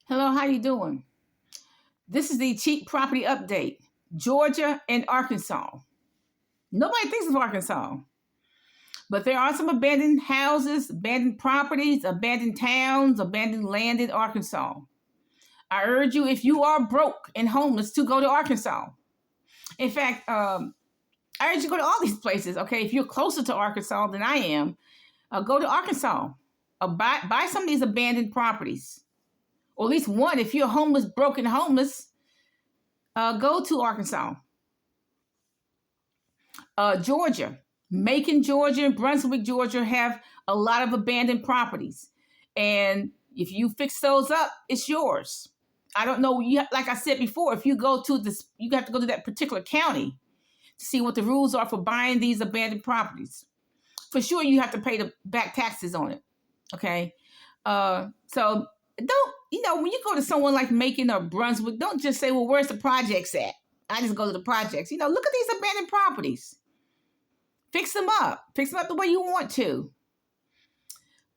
Hello, how you doing? This is the cheap property update. Georgia and Arkansas. Nobody thinks of Arkansas, but there are some abandoned houses, abandoned properties, abandoned towns, abandoned land in Arkansas. I urge you, if you are broke and homeless, to go to Arkansas. In fact, I urge you to go to all these places. Okay, if you're closer to Arkansas than I am, go to Arkansas. Buy some of these abandoned properties, or at least one. If you're homeless, broke and homeless, go to Arkansas. Georgia, Macon, Georgia, and Brunswick, Georgia have a lot of abandoned properties. And if you fix those up, it's yours. I don't know. Like I said before, if you go to this, you have to go to that particular county to see what the rules are for buying these abandoned properties. For sure, you have to pay the back taxes on it. Okay. So don't, when you go to someone like Macon or Brunswick, don't just say, well, where's the projects at? I just go to the projects. Look at these abandoned properties. Fix them up. Fix them up the way you want to.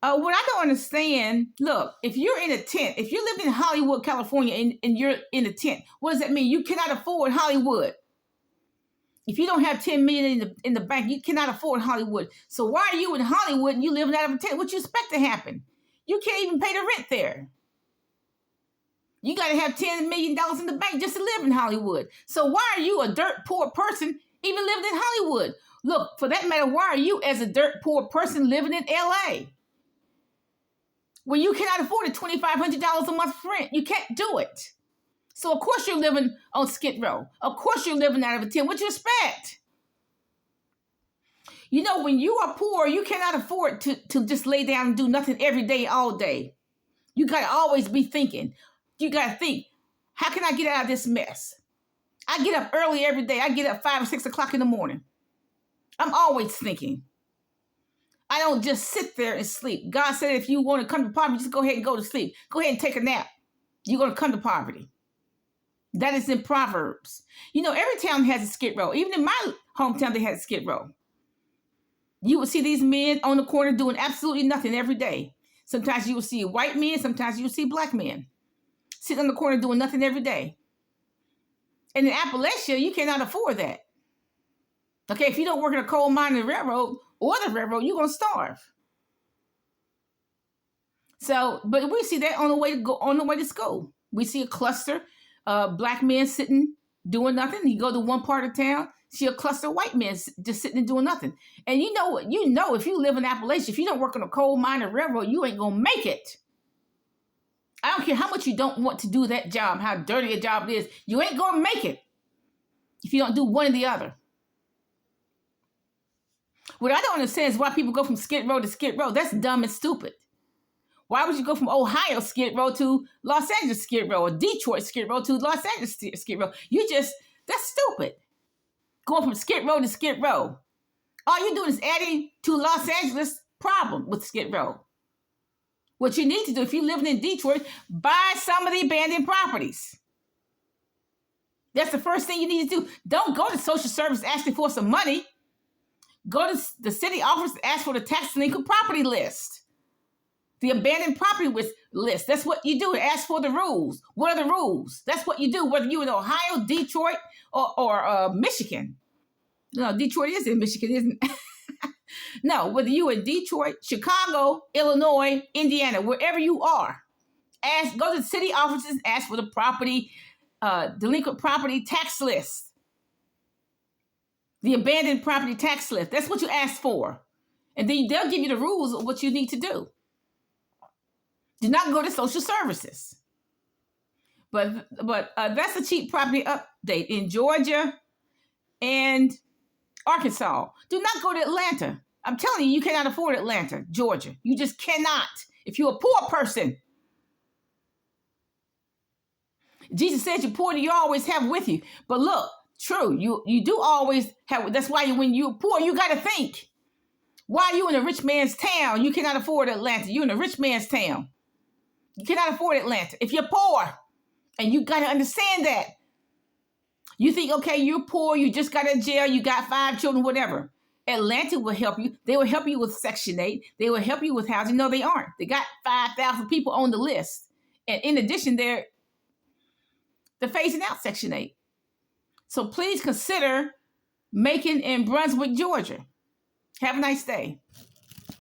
What I don't understand, look, if you're in a tent, if you live in Hollywood, California, and you're in a tent, what does that mean? You cannot afford Hollywood. If you don't have $10 million in the bank, you cannot afford Hollywood. So why are you in Hollywood and you living out of a tent? What you expect to happen? You can't even pay the rent there. You got to have $10 million in the bank just to live in Hollywood. So why are you, a dirt poor person, even living in Hollywood? Look, for that matter, why are you, as a dirt poor person, living in LA? When you cannot afford a $2,500 a month rent, you can't do it. So of course you're living on Skid Row. Of course you're living out of a tent. What you expect? When you are poor, you cannot afford to just lay down and do nothing every day, all day. You got to always be thinking. You got to think, how can I get out of this mess? I get up early every day. I get up 5 or 6 o'clock in the morning. I'm always thinking. I don't just sit there and sleep. God said if you want to come to poverty, just go ahead and go to sleep. Go ahead and take a nap. You're going to come to poverty. That is in Proverbs. Every town has a Skid Row. Even in my hometown, they had a Skid Row. You will see these men on the corner doing absolutely nothing every day. Sometimes you will see white men. Sometimes you will see black men sitting on the corner doing nothing every day. And in Appalachia, you cannot afford that. Okay, if you don't work in a coal mine, the railroad, or the railroad, you're going to starve. So, but we see that on the way to school. We see a cluster of black men sitting, doing nothing. You go to one part of town, see a cluster of white men just sitting and doing nothing. And if you live in Appalachia, if you don't work on a coal mine or railroad, you ain't going to make it. I don't care how much you don't want to do that job, how dirty a job it is. You ain't going to make it if you don't do one or the other. What I don't understand is why people go from Skid Row to Skid Row. That's dumb and stupid. Why would you go from Ohio Skid Row to Los Angeles Skid Row, or Detroit Skid Row to Los Angeles Skid Row? That's stupid. Going from Skid Row to Skid Row. All you're doing is adding to Los Angeles' problem with Skid Row. What you need to do, if you're living in Detroit, buy some of the abandoned properties. That's the first thing you need to do. Don't go to social service asking for some money. Go to the city office and ask for the tax delinquent property list. The abandoned property list. That's what you do. Ask for the rules. What are the rules? That's what you do, whether you're in Ohio, Detroit, or Michigan. No, Detroit is in Michigan, isn't it? No, whether you're in Detroit, Chicago, Illinois, Indiana, wherever you are, go to the city offices and ask for the delinquent property tax list. The abandoned property tax list. That's what you ask for. And then they'll give you the rules of what you need to do. Do not go to social services. But that's a cheap property update in Georgia and Arkansas. Do not go to Atlanta. I'm telling you, you cannot afford Atlanta, Georgia. You just cannot. If you're a poor person. Jesus said you're poor, you always have with you. But look, true, you do always have. That's why when you're poor, you got to think. Why are you in a rich man's town? You cannot afford Atlanta. You're in a rich man's town. You cannot afford Atlanta. If you're poor, and you got to understand that. You think, okay, you're poor, you just got in jail, you got 5 children, whatever. Atlanta will help you. They will help you with Section 8. They will help you with housing. No, they aren't. They got 5,000 people on the list. And in addition, they're phasing out Section 8. So please consider Macon and Brunswick, Georgia. Have a nice day.